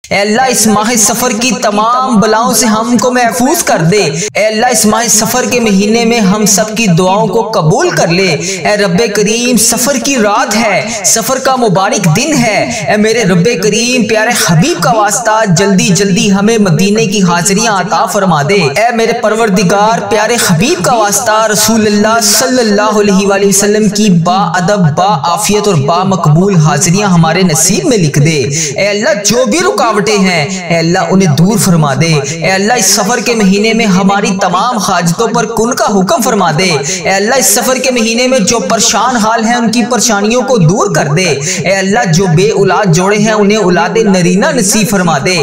अल्लाह इस माह सफर की तमाम बलाओं से हमको महफूज कर दे। अल्लाह इस माह सफर के महीने में हम सब की दुआओं को कबूल कर ले। ए रब्बे करीम, सफर की रात है, सफर का मुबारक दिन है। ए मेरे रब्बे करीम, प्यारे हबीब का वास्ता जल्दी जल्दी हमें मदीने की हाजिरियां अता फरमा दे। ए मेरे परवरदिगार, प्यारे हबीब का वास्ता रसूलुल्लाह सल्लल्लाहु अलैहि वसल्लम की बा अदब, बा आफियत और बा मकबूल हाजिरियां हमारे नसीब में लिख दे। ए अल्लाह, जो भी रुकावटें हैं अल्लाह उन्हें दूर फरमा दे। अल्लाह इस सफर के महीने में हमारी तमाम हाजतों पर कुन का हुक्म फरमा दे। अल्लाह इस सफर के महीने में जो परेशान हाल हैं उनकी परेशानियों को दूर कर दे। अल्लाह जो बे औलाद जोड़े हैं उन्हें औलाद नरीना नसीब फरमा दे।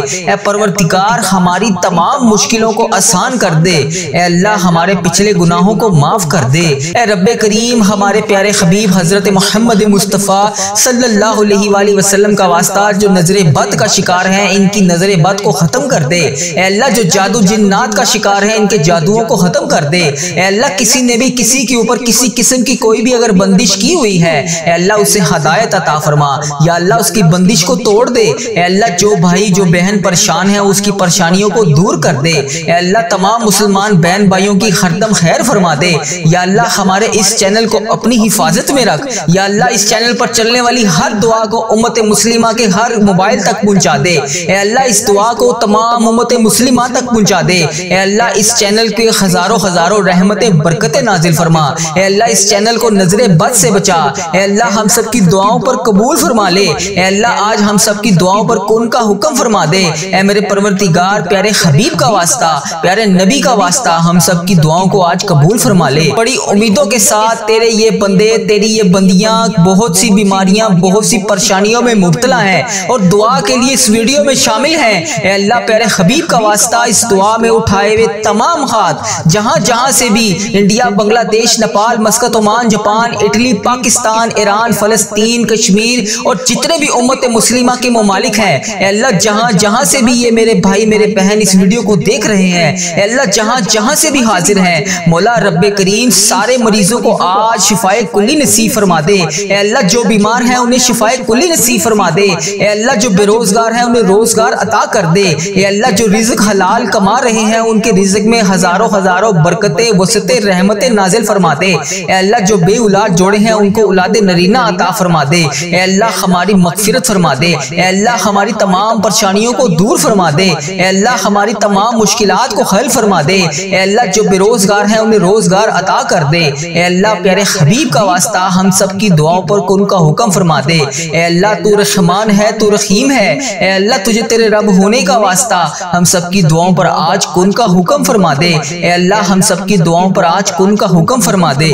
परवरदिगार, हमारी तमाम मुश्किलों को आसान कर दे। अल्लाह हमारे पिछले गुनाहों को माफ कर दे। रब्बे करीम, हमारे प्यारे हबीब हजरत मोहम्मद मुस्तफ़ा सल्लल्लाहु अलैहि वसल्लम का वास्ता जो नजरे बद का शिकार है, इनकी नजरे बद को खत्म कर दे। अल्लाह जो जादू जिन्नात का शिकार है, इनके जादुओं को खत्म कर दे। अल्लाह किसी ने भी किसी के ऊपर किसी किस्म की कोई भी अगर बंदिश की हुई है, अल्लाह उसे हदायत अता फरमा। या अल्लाह उसकी बंदिश को तोड़ दे। अल्लाह जो भाई जो बहन परेशान है उसकी परेशानियों को दूर कर दे। अल्लाह तमाम मुसलमान बहन भाइयों की हरदम खैर फरमा दे। या अल्लाह हमारे इस चैनल को अपनी हिफाजत में रख। या अल्लाह इस चैनल पर चलने वाली हर दुआ को उम्मत मुस्लिमा के हर मोबाइल तक पहुंचा दे। अल्लाह इस दुआ को तमाम उम्मत मुस्लिमा तक पहुंचा दे। अल्लाह इस चैनल के हजारों हजारों रहमतें बरकतें नाजिल फरमा। अल्लाह इस चैनल को नजरे बद से बचा। अल्लाह हम सब की दुआओं पर कबूल फरमा ले। अल्लाह आज हम सब की दुआओं पर कौन का हुक्म फरमा दे। ऐ मेरे परवरदिगार, प्यारे हबीब का वास्ता, प्यारे नबी का वास्ता, हम सब की दुआओं को आज कबूल फरमा ले। बड़ी उम्मीदों के साथ तेरे ये बंदे, तेरी ये बंदियां बहुत सी बीमारियां, बहुत सी परेशानियों में मुब्तला हैं और दुआ के लिए इस वीडियो में शामिल हैं। अल्लाह प्यारे हबीब का वास्ता इस दुआ में उठाए हुए तमाम हाथ जहां जहां से भी India, Bangladesh, Nepal, Muscat, Oman, Japan, Italy, Pakistan, Iran, फलस्तीन, कश्मीर और जितने भी उम्मत मुस्लिमा के ममालिक हैं, अल्लाह जहां जहां से भी ये मेरे भाई मेरे बहन इस वीडियो को देख रहे हैं, अल्लाह जहां जहां से भी हाजिर हैं, मौला रब्बे करीम सारे मरीजों को आज शिफाए कुल्ली नसीब फरमा दे। अल्लाह जो बीमार हैं उन्हें शिफाए कुल्ली नसीब फरमा दे। अल्लाह जो बेरोजगार हैं उन्हें रोजगार अता कर दे। अल्लाह जो रिज़्क हलाल कमा रहे हैं उनके रिज़्क में हजारों हजारों बरकतें, वसतें, रहमतें नाजिल फरमा दे। अल्लाह जो बे औलाद जोड़े हैं उनको औलाद नरीना अता फरमा दे। अल्लाह हमारी मगफिरत फरमा दे। अल्लाह हमारी तमाम परेशानियों को दूर फरमा दे। अल्लाह हमारी तमाम मुश्किलात को हल फरमा दे। अल्लाह जो बेरोजगार हैं उन्हें रोजगार अता कर दे। अल्लाह प्यारे हबीब का वास्ता हम सब की दुआओं पर उनका हुक्म फरमा दे। अल्लाह तू रहमान है, तू रहीम है। अल्लाह तुझे तेरे रब होने का वास्ता हम सब की दुआओं पर आज कुन का हुक्म फरमा दे। अल्लाह हम सब की दुआओं पर आज कुन का हुक्म फरमा दे।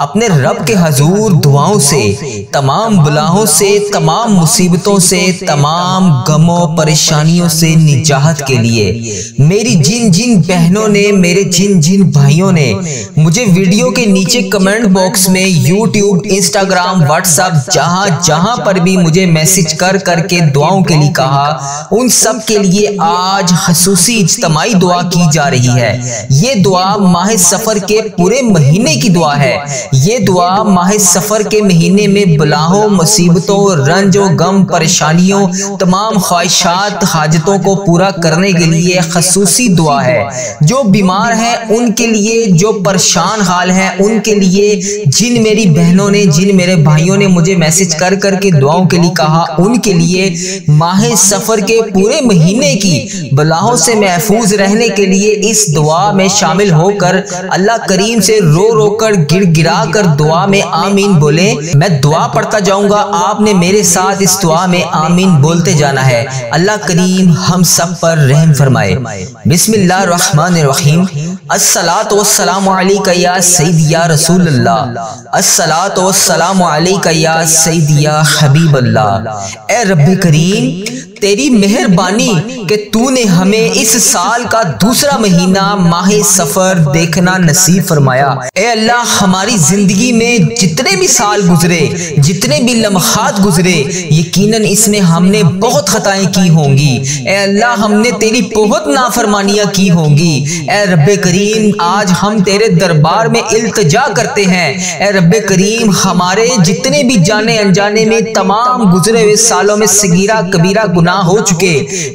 अपने रब के हजूर दुआओं से, तमाम बलाओं से, तमाम मुसीबतों से, तमाम गमों परेशानियों से निजात के लिए मेरी जिन जिन बहनों ने, मेरे जिन जिन भाइयों ने मुझे वीडियो के नीचे कमेंट बॉक्स में यूट्यूब, इंस्टाग्राम, व्हाट्सएप जहां जहां पर भी मुझे मैसेज कर करके दुआओं के लिए कहा, उन सब के लिए आज खसूसी इज्तिमाई दुआ की जा रही है। ये दुआ माह सफर के पूरे महीने की दुआ है। ये दुआ माह सफर के महीने में बलाओं, मुसीबतों, रंजो, गम, परेशानियों, तमाम ख्वाहिशात, हाजतों को पूरा करने के लिए खसूसी दुआ है। जो बीमार हैं उनके लिए, जो परेशान हाल हैं उनके लिए, जिन मेरी बहनों ने, जिन मेरे भाइयों ने मुझे मैसेज कर करके दुआओं के लिए कहा, उनके लिए माह सफर के पूरे महीने की बलाओं से महफूज रहने के लिए इस दुआ में शामिल होकर अल्लाह करीम से रो रो कर, गिड़ गिरा कर दुआ में आमीन बोले। मैं दुआ पढ़ता जाऊंगा, आपने मेरे साथ इस दुआ में आमीन बोलते जाना है। अल्लाह करीम हम सब पर रहम फरमाए। बिस्मिल्लाहिर्रहमानिर्रहीम। अस्सलातु वस्सलामु अलैका या सय्यदी या रसूलल्लाह, अस्सलातु वस्सलामु अलैका या सय्यदी या हबीबल्लाह। ए रब्बे करीम, तेरी मेहरबानी कि तूने हमें इस साल का दूसरा महीना माह सफर देखना नसीब फरमाया। ए अल्लाह, हमारी जिंदगी में जितने भी साल गुजरे, जितने भी लम्हात गुजरे, यकीनन इसमें हमने बहुत खताएं की होंगी। ए अल्लाह, हमने तेरी बहुत नाफरमानियां की होंगी। ए रब्बे करीम, आज हम तेरे दरबार में इल्तिजा करते हैं। ए रब्बे करीम, हमारे जितने भी जाने अनजाने में तमाम गुजरे हुए सालों में सगीरा कबीरा गुनाह गुनाह हो चुके,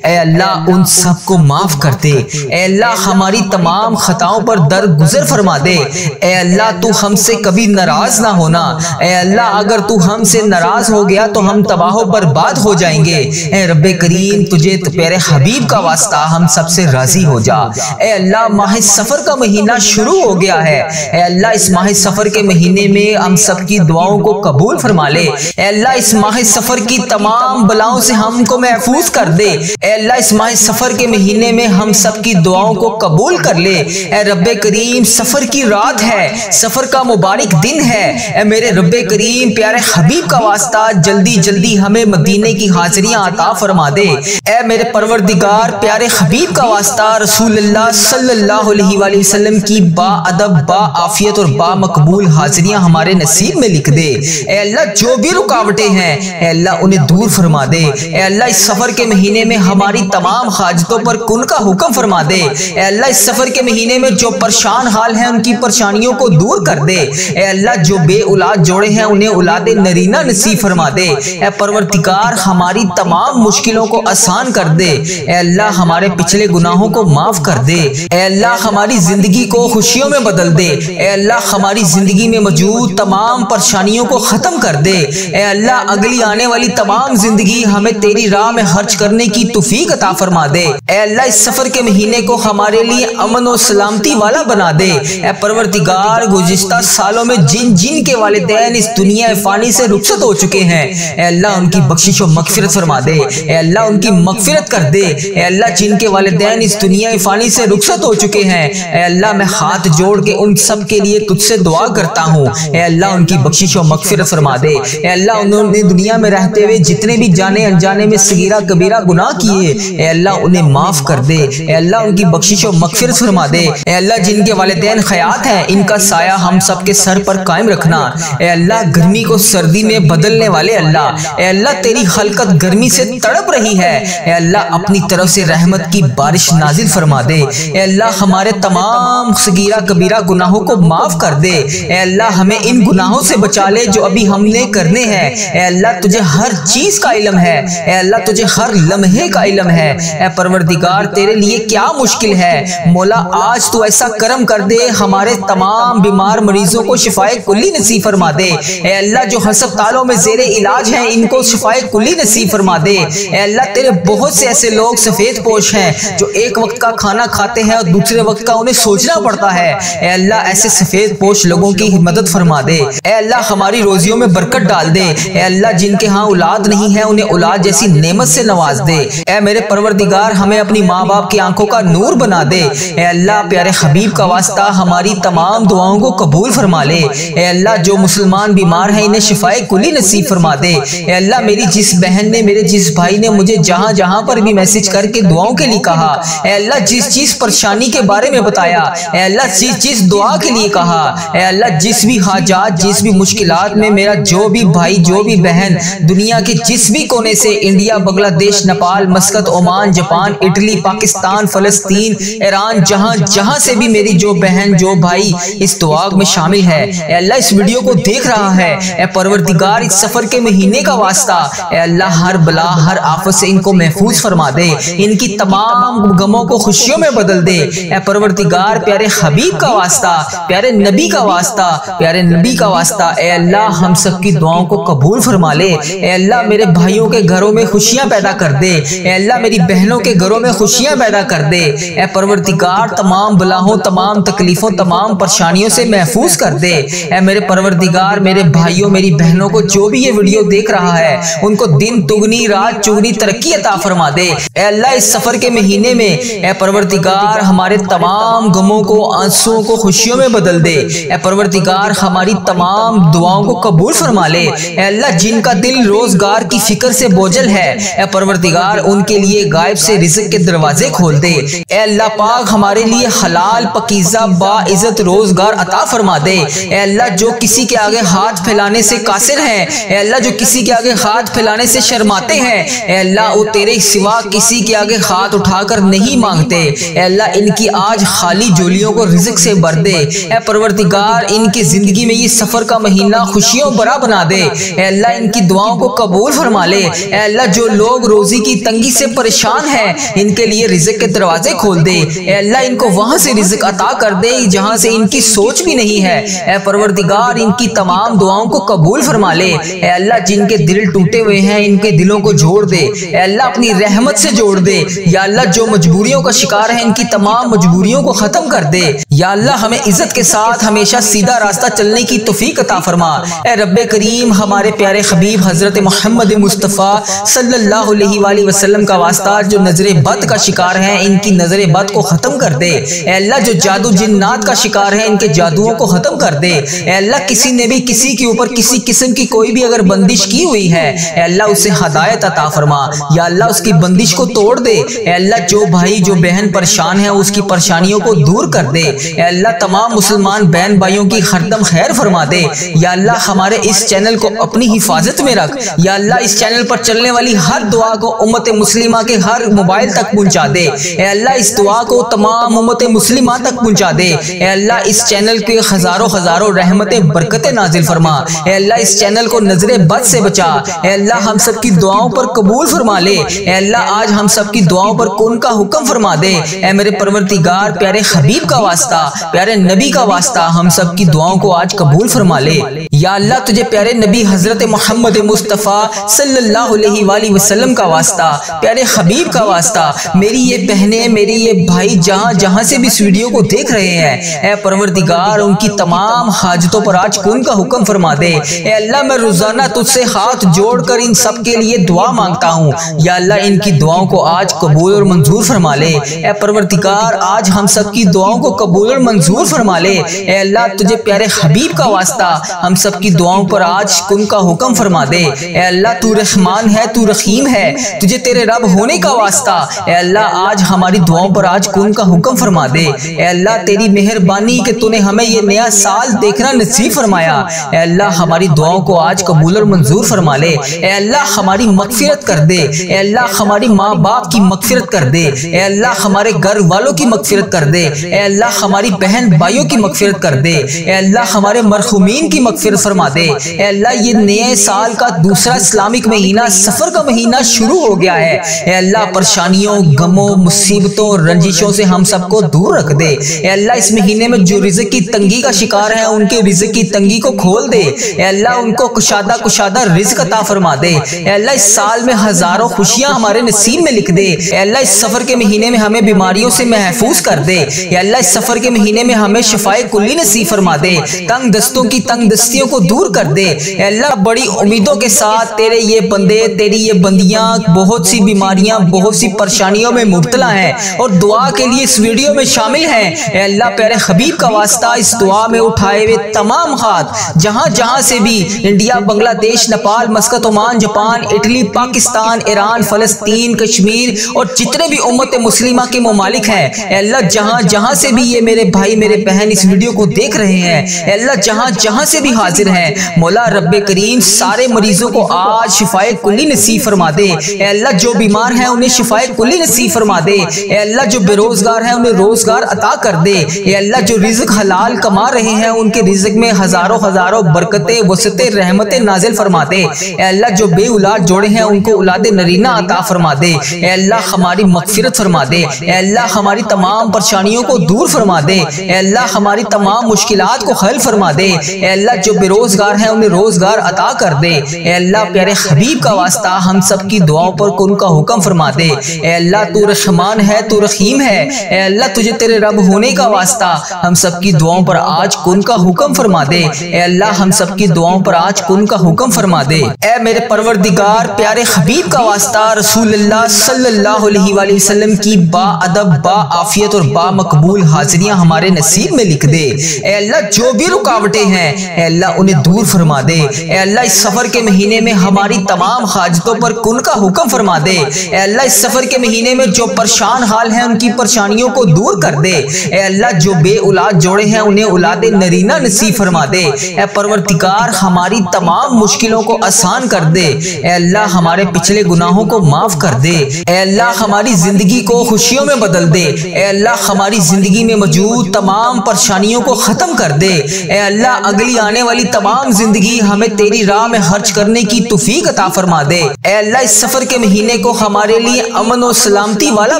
ऐ अल्लाह उन सब को माफ कर दे। ऐ अल्लाह हमारी तमाम खताओं पर दरगुजर फरमा दे। ऐ अल्लाह तू हमसे कभी नाराज ना होना। ऐ अल्लाह अगर तू हमसे नाराज हो गया तो हम तबाह बर्बाद हो जाएंगे। ऐ रब्बे करीम तुझे प्यारे हबीब का वास्ता हम सबसे राजी हो जा। ऐ अल्लाह माह सफर का महीना शुरू हो गया है। ऐ अल्लाह इस माह सफर के महीने में हम सबकी दुआओं को कबूल फरमा ले। ऐ अल्लाह इस माह सफर की तमाम बलाओं से हमको महफूज कर दे। ऐ अल्लाह इस माह सफर के महीने में हम सबकी दुआओं को कबूल कर ले। ऐ रब्बे करीम सफर की रात है, सफर का मुबारक दिन है। ऐ मेरे रब्बे करीम प्यारे हबीब का वास्ता जल्दी जल्दी हमें मदीने की हाजिरियां अता फरमा दे। ऐ मेरे परवरदिगार प्यारे हबीब का वास्ता रसूलुल्लाह सल्लल्लाहु अलैहि वसल्लम की बा अदब बा आफियत और बा मकबूल हाजिरियां हमारे नसीब में लिख दे। ऐ अल्लाह जो भी रुकावटें हैं ऐ अल्लाह उन्हें दूर फरमा दे। ऐ अल्लाह इस सफर के महीने में हमारी तमाम हाजतों पर कुन का हुक्म फरमा दे। ऐ अल्लाह इस सफर के महीने में जो परेशान हाल है उनकी परेशानियों को दूर कर दे। ऐ अल्लाह जो बे औलाद जोड़े हैं उन्हें औलादे नरीना नसीब फरमा दे। ऐ परवरदिगार हमारी तमाम मुश्किलों को आसान कर दे। ऐ अल्लाह हमारे पिछले गुनाहों को माफ कर दे। ऐ अल्लाह हमारी जिंदगी को खुशियों में बदल दे। ऐ अल्लाह हमारी जिंदगी में मौजूद तमाम परेशानियों को खत्म कर दे। ऐ अल्लाह अगली आने वाली तमाम जिंदगी हमें तेरी राह में खर्च करने की तौफीक अता फरमा दे। ऐ अल्लाह इस सफर के महीने को हमारे लिए अमन और सलामती वाला बना दे। ऐ परवरदिगार गुज़िश्ता सालों में जिन जिन के वालिदैन इस दुनिया फानी से रुखसत हो चुके हैं ऐ अल्लाह उनकी बख्शिश और मगफिरत फरमा दे। ऐ अल्लाह उनकी मगफिरत कर दे। ऐ अल्लाह जिनके वालिदैन इस दुनिया फानी से रुखसत हो चुके हैं ऐ अल्लाह मैं हाथ जोड़ के उन सब के लिए तुझसे दुआ करता हूँ। ऐ अल्लाह उनकी बख्शिश और मगफिरत फरमा दे। ऐ अल्लाह उन्होंने दुनिया में रहते हुए जितने भी जाने अनजाने में सगीरा कबीरा गुनाह किए ऐ अल्लाह उन्हें माफ कर दे। ऐ अल्लाह उनकी बख्शिश और मगफिरत फरमा दे। ऐ अल्लाह जिनके वालिदैन खयात हैं इनका साया हम सब के सर पर कायम रखना। ऐ अल्लाह गर्मी को सर्दी में बदलने वाले अल्लाह, ऐ अल्लाह तेरी खलकत गर्मी से तड़प रही है। ऐ अल्लाह अपनी तरफ से रहमत की बारिश नाजिल फरमा दे। ऐ अल्लाह हमारे तमाम सगीरा कबीरा गुनाहों को माफ कर दे। ऐ अल्लाह हमें इन गुनाहों से बचा ले जो अभी हमने करने हैं। ऐ अल्लाह तुझे हर चीज का इल्म है। ऐ अल्लाह तुझे हर लम्हे का इल्म है। ऐ परवरदिगार तेरे लिए क्या मुश्किल है। मौला आज तू ऐसा करम कर दे हमारे तमाम बीमार मरीजों को शिफाए कुल्ली नसीब फरमा दे। ऐ अल्लाह जो अस्पतालों में जेरे इलाज हैं इनको शिफाए कुल्ली नसीब फरमा दे। ऐ अल्लाह तेरे बहुत से ऐसे लोग सफेद पोश हैं जो एक वक्त का खाना खाते हैं और दूसरे वक्त का उन्हें सोचना पड़ता है। ऐ अल्लाह ऐसे सफेद पोश लोगों की मदद फरमा दे। ऐ अल्लाह हमारी रोजियों में बरकत डाल दे। ऐ अल्लाह जिनके यहाँ औलाद नहीं है उन्हें औलाद जैसी नेमत से नवाज दे। ऐ मेरे परवरदिगार हमें अपनी माँ बाप की आंखों का नूर बना दे। ऐ अल्लाह प्यारे हबीब का वास्ता हमारी तमाम दुआओं को कबूल फरमा ले। ऐ अल्लाह जो मुसलमान बीमार है इन्हें शिफाए कुली नसीब फरमा दे। ऐ अल्लाह मेरी जिस बहन ने मेरे जिस भाई ने मुझे जहाँ जहाँ पर भी मैसेज करके दुआओं के लिए कहा, ऐ अल्लाह जिस जिस परेशानी के बारे में बताया, ऐ अल्लाह जिस जिस दुआ के लिए कहा, ऐ अल्लाह जिस भी हाजात जिस भी मुश्किलात में मेरा जो भी भाई जो भी बहन दुनिया के जिस भी कोने से India Bangladesh Nepal Muscat Oman Japan Italy Pakistan फलस्तीन ईरान जहाँ जहाँ से भी मेरी जो बहन जो भाई इस दुआ में शामिल है, ऐ अल्लाह इस वीडियो को देख रहा है, ऐ परवरदिगार इस सफर के महीने का वास्ता ऐ अल्लाह हर बला हर आफत से इनको महफूज फरमा दे। इनकी तमाम गमों को खुशियों में बदल दे। ऐ परवरदिगार प्यारे हबीब का वास्ता प्यारे नबी का वास्ता प्यारे नबी का वास्ता ऐ अल्लाह हम सबकी दुआओं को कबूल फरमा ले। ऐ अल्लाह मेरे भाइयों के घरों में खुशियां पैदा कर दे। ऐ अल्लाह मेरी बहनों के घरों में खुशियां पैदा कर दे। ऐ परवरदिगार तमाम बलाहों तमाम तकलीफों तमाम परेशानियों से महफूज कर दे। ऐ मेरे परवरदिगार मेरे भाइयों मेरी बहनों को जो भी ये वीडियो देख रहा है उनको दिन दुगनी रात चुगनी तरक्की अता फरमा दे। ऐ अल्लाह इस सफर के महीने में ऐ परवरदिगार हमारे तमाम गमों को आंसुओं को खुशियों में बदल दे। ऐ परवरदिगार हमारी तमाम दुआओं को कबूल फरमा ले। ऐ अल्लाह जिनका दिल रोजगार की फिक्र से बोझल है, ऐ परवरदिगार उनके लिए गायब से रिज़्क़ के दरवाजे खोल दे। ऐ अल्लाह पाक हमारे लिए हलाल पकीज़ा बाइज़्ज़त रोजगार अता फरमा दे। ऐ अल्लाह जो किसी के आगे हाथ फैलाने से कासिर है, ऐ अल्लाह जो किसी के आगे हाथ फैलाने से शर्माते हैं, ऐ अल्लाह वो तेरे सिवा किसी के आगे हाथ उठाकर नहीं मांगते। ऐ अल्लाह इनकी आज खाली झोलियों को रिज़्क़ से भर दे। ऐ परवरदिगार इनकी जिंदगी में ये सफर का महीना खुशियों भरा बना दे। ऐ अल्लाह इनकी दुआओं को कबूल फरमा ले। ऐ अल्लाह जो लोग रोजी की तंगी से परेशान हैं, इनके लिए रिज़्क़ के दरवाजे खोल दे। ए अल्लाह, इनको वहां से रिज़्क़ अता कर दे जहां से इनकी सोच भी नहीं है। ए परवरदिगार, इनकी तमाम दुआओं को कबूल फरमा ले। ए अल्लाह, जिनके दिल टूटे हुए हैं इनके दिलों को जोड़ दे। ए अल्लाह, अपनी रहमत से जोड़ दे। या अल्लाह, जो मजबूरियों का शिकार है इनकी तमाम मजबूरियों को खत्म कर दे। या अल्लाह, हमें इज्जत के साथ हमेशा सीधा रास्ता चलने की तौफीक अता फरमा। ए रब्बे करीम, हमारे प्यारे हबीब हजरत मोहम्मद मुस्तफ़ा सल्लल्लाहु अलैहि वसल्लम का वास्ता, जो नजरे बद का शिकार हैं इनकी नजरे बद को खत्म कर दे। ए अल्लाह, जो जादू जिन्नात का शिकार है इनके जादुओं को खत्म कर दे। ए अल्लाह, किसी ने भी किसी के ऊपर किसी किस्म की कोई भी अगर बंदिश की हुई है, ए अल्लाह, उसे हदायत अता फरमा। या अल्लाह, उसकी बंदिश को तोड़ दे। ए अल्लाह, जो भाई जो बहन परेशान है उसकी परेशानियों को दूर कर दे। ए अल्लाह, तमाम मुसलमान बहन भाइयों की हरदम खैर फरमा दे। या अल्लाह, हमारे इस चैनल को अपनी हिफाजत में रख। या अल्लाह, इस चैनल पर चलने वाली हर दुआ को उम्मत मुस्लिमा के हर मोबाइल तक पहुंचा दे। ए अल्लाह, इस दुआ को तमाम उम्मत मुस्लिमा तक पहुंचा दे। ए अल्लाह, इस चैनल के हजारों हजारों रहमतें बरकतें नाजिल फरमा। ए अल्लाह, इस चैनल को नजरे बद से बचा। ए अल्लाह, हम सब की दुआओं पर कबूल फरमा ले। ए अल्लाह, आज हम सब की दुआओं पर कुन का हुक्म फरमा दे। ए मेरे परवरदिगार, प्यारे हबीब का वास्ता, प्यारे नबी का वास्ता, हम सब की दुआओं को आज कबूल फरमा ले। या अल्लाह, तुझे प्यारे नबी हजरत मोहम्मद मुस्तफ़ा सल्लल्लाहु अलैहि वसल्लम का वास्ता, प्यारे हबीब का वास्ता, मेरी ये बहनें, मेरे ये भाई जहाँ जहाँ से भी इस वीडियो को देख रहे हैं, ए परवरदिगार, उनकी तमाम हाजतों पर आज कुन का हुक्म फरमा दे। ए अल्लाह, मैं रोजाना तुझसे हाथ जोड़कर इन सब के लिए दुआ मांगता हूँ। या अल्लाह, इनकी दुआओं को आज कबूल और मंजूर फरमा ले। ए परवरदिगार, आज हम सब की दुआओं को कबूल और मंजूर फरमा ले। ए अल्लाह, तुझे प्यारे हबीब का वास्ता, हम सब की दुआओं पर आज कुन का हुक्म फरमा दे। ए अल्लाह, तू रहमान है, तू रहीम है, तुझे तेरे रब होने का वास्ता, ए अल्लाह, आज हमारी दुआओं पर आज कुन का हुक्म फरमा दे। ए अल्लाह, तेरी मेहरबानी कि तूने हमें ये नया साल देखना नसीब फरमाया। ए अल्लाह, हमारी दुआओं को आज कबूल और मंजूर फरमा ले। ए अल्लाह, हमारी मगफिरत कर दे। ए अल्लाह, हमारी माँ बाप की मगफिरत कर दे। ए अल्लाह, हमारे घर वालों की मगफिरत कर दे। ए अल्लाह, हमारी बहन भाइयों की मगफिरत कर दे। ए अल्लाह, हमारे मरहुमीन की मगफिरत फरमा दे। ए अल्लाह, ये नए साल का दूसरा इस्लामिक महीना, सफर का महीना शुरू हो गया है। ए अल्लाह, परेशानियों, गमों, मुसीबतों, रंजिशों से हम सबको दूर रख दे। ए अल्लाह, इस महीने में जो रिज़्क़ की तंगी का शिकार है उनके रिज़्क़ की तंगी को खोल दे। ए अल्लाह, उनको कुशादा कुशादा रिज़्क़ अता फरमा दे। ए अल्लाह, इस साल में हजारों खुशियां हमारे नसीब में लिख दे। ए अल्लाह, इस सफर के महीने में हमें बीमारियों से महफूज कर दे। ए अल्लाह, इस सफर के महीने में हमें शिफाए कुल्ली नसीब फरमा दे। तंग दस्तों की तंग दस्तियों को दूर कर दे। ए अल्लाह, बड़ी उम्मीदों के साथ तेरे ये बंदे, तेरी ये बंदियां बहुत सी बीमारियां, बहुत सी परेशानियों में मुब्तला हैं और दुआ के लिए इस वीडियो में शामिल हैं। ए अल्लाह, प्यारे हबीब का वास्ता, इस दुआ में उठाए हुए तमाम हाथ जहां जहां से भी India, Bangladesh, Nepal, Muscat, Oman, Japan, Italy, Pakistan, Iran, फलस्तीन, कश्मीर और जितने भी उम्मत मुस्लिमा के ममालिक हैं, ए अल्लाह, जहां जहां से भी ये मेरे भाई मेरे बहन इस वीडियो को देख रहे हैं, ए अल्लाह, जहां जहां से भी हाजिर हैं, मौला रब्बे करीम, सारे मरीजों को आज शिफाए कुल्ली नसीब फरमा दे। ए अल्लाह, जो बीमार हैं उन्हें शिफाए कुल्ली नसीब फरमा दे। ए अल्लाह, जो बेरोजगार हैं उन्हें रोजगार अता कर दे। ए अल्लाह, जो रिज़्क़ हलाल कमा रहे हैं उनके रिज़्क़ में हजारों हजारों बरकतें, वसतें, रहमतें नाजिल फरमा दे। ए अल्लाह, जो बे औलाद जोड़े हैं उनको औलाद नरीना अता फरमा दे। ए अल्लाह, हमारी मगफिरत फरमा दे। ए अल्लाह, हमारी तमाम परेशानियों को दूर फरमा दे। ए अल्लाह, हमारी तमाम मुश्किलात को हल फरमा दे। ए अल्लाह, जो बेरोजगार हैं उन्हें रोजगार अता कर दे। ए अल्लाह, प्यारे हबीब का वास्ता, हम सब की दुआओं पर कुन का हुक्म फरमा दे। ए अल्लाह, तू रहमान है, तू रहीम है। ए अल्लाह, तुझे तेरे रब होने का वास्ता, हम सब की दुआओं पर आज कुन का हुक्म फरमा दे। ए अल्लाह, हम सब की दुआओं पर आज कुन का हुक्म फरमा दे। ए मेरे परवरदिगार, प्यारे हबीब का वास्ता, रसूलुल्लाह सल्लल्लाहु अलैहि वसल्लम की बा अदब, बा आफियत और बा मकबूल हाजिरियां हमारे नसीब में लिख दे। ए अल्लाह, जो भी रुकावटें हैं, ए अल्लाह, उन्हें दूर फरमा दे। ए अल्लाह, इस सफर के महीने में हमारी तमाम हाजतों पर कुन का हुक्म फरमा दे। ए अल्लाह, इस सफर के महीने में जो परेशान हाल हैं उनकी परेशानियों को दूर कर दे। ए अल्लाह, जो बे औलाद जोड़े हैं उन्हें औलाद नरीना नसीब फरमा दे। ए परवरदिगार, हमारी तमाम मुश्किलों को आसान कर दे। ए अल्लाह, हमारे पिछले गुनाहों को माफ कर दे। ए अल्लाह, हमारी जिंदगी को खुशियों में बदल दे। ए अल्लाह, हमारी जिंदगी में मौजूद तमाम परेशानियों को खत्म कर दे। ए अल्लाह, अगली आने वाली तमाम जिंदगी हमें तेरी राह में खर्च करने की तौफीक अता फरमा दे। ए अल्लाह इस सफर के महीने को हमारे लिए अमन और सलामती वाला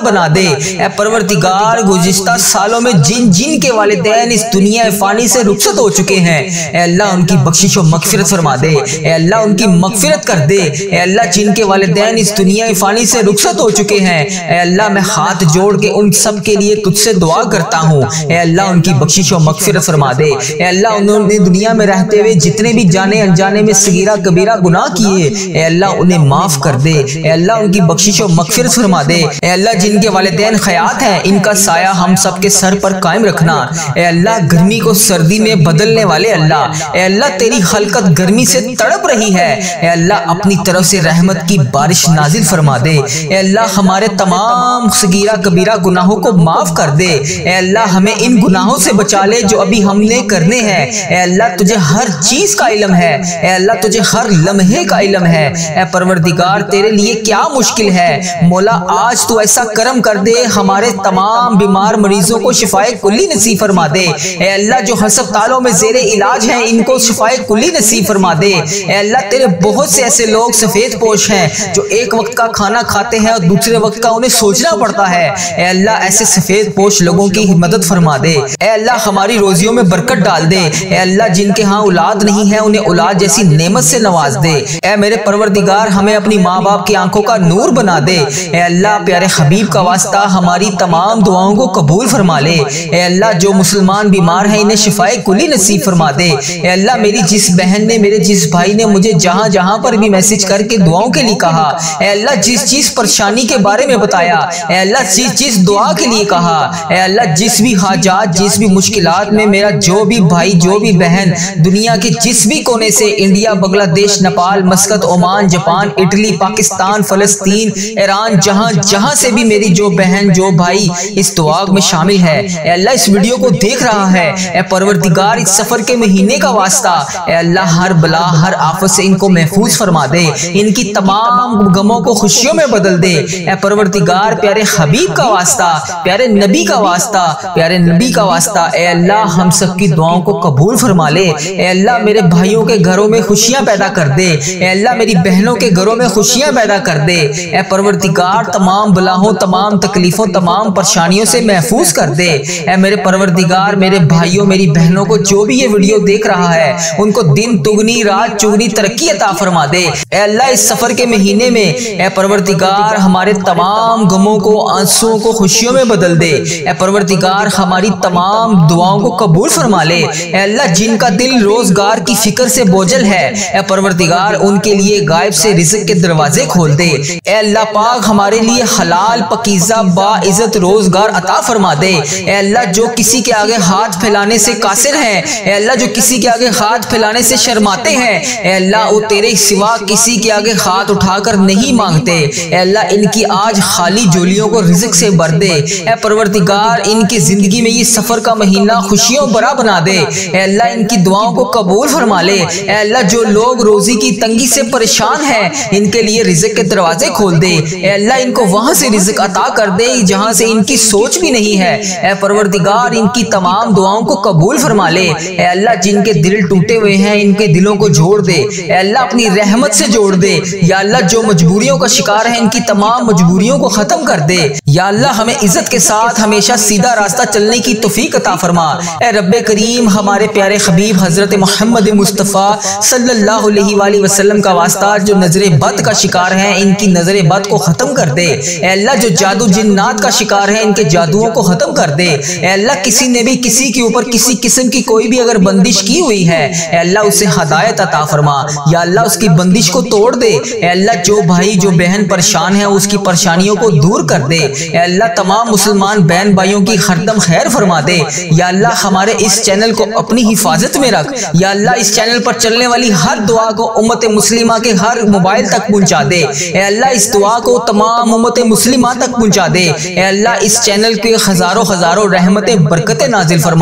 बना दे। ऐ परवरदिगार गुज़िश्ता सालों में जिन के वालिदैन इस दुनिया फानी से रुखसत हो चुके हैं, अल्लाह उनकी बख्शिश और मगफिरत फरमा दे। अल्लाह उनकी मगफिरत कर दे। अल्लाह जिनके वालिदैन इस दुनिया फानी से रुखसत हो चुके हैं, अल्लाह मैं हाथ जोड़ के उन सब के लिए तुझसे दुआ करता हूँ, अल्लाह उनकी बख्शिश और मगफिरत फरमा दे। अल्लाह उन्होंने दुनिया में रहते हुए जितने भी जाने अनजाने में सगीरा कबीरा गुनाह किए, अल्लाह उन्हें माफ कर दे। अल्लाह उनकी बख्शिश और मगफिरत फरमा दे। अल्लाह जिनके वालिदैन हयात हैं, इनका साया हम सब के सर पर कायम रखना। अल्लाह गर्मी को सर्दी में बदलने वाले अल्लाह तेरी खलकत गर्मी से तड़प रही है, अल्लाह अपनी तरफ से रहमत की बारिश नाजिल फरमा दे। अल्लाह हमारे तमाम सगीरा कबीरा गुनाहों को माफ कर दे। अल्लाह हमें इन गुनाहों से बचा ले जो अभी हमने करने हैं। अल्लाह तुझे हर चीज का इल्म है, अल्लाह तुझे हर लम्हे का इल्म है। ऐ परवरदिगार तेरे लिए क्या मुश्किल है। मौला आज तू ऐसा करम कर दे, हमारे तमाम बीमार मरीजों को शिफाए कुल्ली नसीब फरमा दे। अल्लाह जो अस्पतालों में जेरे इलाज हैं, इनको शिफाए कुल्ली नसीब फरमा दे। अल्लाह तेरे बहुत से ऐसे लोग सफेद पोश हैं जो एक वक्त का खाना खाते हैं और दूसरे वक्त का उन्हें सोचना पड़ता है। अल्लाह ऐसे सफेद पोश लोगों की मदद फरमा दे। अल्लाह हमारी रोजियों में बरकत डाल दे। अल्लाह जिनके यहाँ औलाद नहीं है, उन्हें औलाद जैसी नेमत से नवाज दे। ऐ मेरे परवरदिगार हमें अपनी माँ बाप की आंखों का नूर बना दे। अल्लाह प्यारे हबीब का वास्ता हमारी तमाम दुआओं को कबूल फरमा ले। अल्लाह जो मुसलमान बीमार है, इन्हें शिफाए कुली नसीब फरमा दे। अल्लाह मेरी जिस बहन ने, मेरे जिस भाई ने मुझे जहाँ जहाँ पर भी मैसेज करके दुआओं के लिए कहा, अल्लाह जिस चीज परेशानी के बारे में बताया, अल्लाह जिस चीज दुआ के लिए कहा, अल्लाह जिस भी हाजात, जिस भी मुश्किलात में मेरा जो भी भाई, जो भी बहन दुनिया के जिस भी कोने से, India, Bangladesh, Nepal, Muscat, Oman, Japan, Italy, Pakistan, फलस्तीन, ईरान, जहाँ जहाँ से भी मेरी जो बहन, जो भाई इस दुआ में शामिल है, अल्लाह इस वीडियो को देख रहा है, परवरदिगार इस सफर के महीने का वास्ता, अल्लाह हर बला, हर आफत से इनको महफूज फरमा दे। इनकी तमाम गमों को खुशियों में बदल दे। परवरदिगार प्यारे हबीब का वास्ता, प्यारे नबी का वास्ता, प्यारे नबी का वास्ता, अल्लाह हम सब की दुआओं को कबूल फरमा ले। अल्लाह मेरे भाइयों के घरों में खुशियां पैदा कर दे। अल्लाह मेरी बहनों के घरों में खुशियां पैदा कर दे। ऐ परवरदिगार तमाम बलाहों, तमाम तकलीफों, तमाम परेशानियों से महफूज कर दे। ऐ मेरे परवरदिगार मेरे भाइयों, मेरी बहनों को जो भी ये वीडियो देख रहा है, उनको दिन तुगनी रात चुगनी तरक्की अता फरमा दे। अल्लाह इस सफर के महीने में ऐ परवरदिगार हमारे तमाम गमों को, आंसुओं को खुशियों में बदल दे। ऐ परवरदिगार हमारी तमाम दुआओं को कबूल फरमा ले। अल्लाह जिनका दिल रोजगार की फिक्र से बोझल है, ऐ परवरदिगार उनके लिए गायब से रिज़्क़ के दरवाजे खोल दे। ऐ अल्लाह पाक हमारे लिए हलाल पकीज़ा बाइज़्ज़त रोजगार अता फरमा दे। ऐ अल्लाह जो किसी के आगे हाथ फैलाने से कासिर हैं, ऐ अल्लाह जो किसी के आगे हाथ फैलाने से शर्माते हैं, ऐ अल्लाह वो तेरे सिवा किसी के आगे हाथ उठाकर नहीं मांगते। ऐ अल्लाह इनकी आज खाली झोलियों को रिज़्क़ से भर दे। ऐ परवरदिगार इनकी जिंदगी में ये सफर का महीना खुशियों भरा बना दे। ऐ अल्लाह इनकी दुआओं को कबूल फरमा ले। ऐ अल्लाह जो लोग रोजी की तंगी से परेशान हैं, इनके लिए रिज़्क़ के दरवाजे खोल दे। ऐ अल्लाह इनको वहां से रिज़्क़ अता कर दे जहां से इनकी सोच भी नहीं है। ऐ परवरदिगार इनकी तमाम दुआओं को कबूल फरमा ले। ऐ अल्लाह जिनके दिल टूटे हुए हैं, इनके दिलों को जोड़ दे। ऐ अल्लाह अपनी रहमत से जोड़ दे। या अल्लाह जो मजबूरियों का शिकार है, इनकी तमाम मजबूरियों को खत्म कर दे। या अल्लाह हमें इज्जत के साथ हमेशा सीधा रास्ता चलने की तौफीक अता फरमा। ऐ रब्बे करीम हमारे प्यारे हबीब हजरत मोहम्मद मुस्तफ़ा सल्लल्लाहु अलैहि वसल्लम का वास्ता जो नजरे बद का शिकार है, इनकी नजरे बद को खत्म कर दे। ऐ अल्लाह जो जादू जिन्नात का शिकार है, इनके जादुओं को खत्म कर दे। ऐ अल्लाह किसी ने भी किसी के ऊपर किसी किस्म की कोई भी अगर बंदिश की हुई है, ऐ अल्लाह उसे हदायत अता फरमा। या अल्लाह उसकी बंदिश को तोड़ दे। ऐ अल्लाह जो भाई जो बहन परेशान है, उसकी परेशानियों को दूर कर दे। ऐ अल्लाह तमाम मुसलमान बहन भाइयों की हरदम खैर फरमा दे। या अल्लाह हमारे इस चैनल को अपनी हिफाजत में रख। या अल्लाह इस चैनल पर चलने वाली हर दुआ को उम्मत मुस्लिमा के हर मोबाइल तक पहुंचा दे। ऐ अल्लाह इस दुआ को तमाम उम्मत मुस्लिमा तक पहुंचा दे। ऐ अल्लाह इस चैनल के हजारों हजारों रहमतें बरकतें नाजिल फरमा।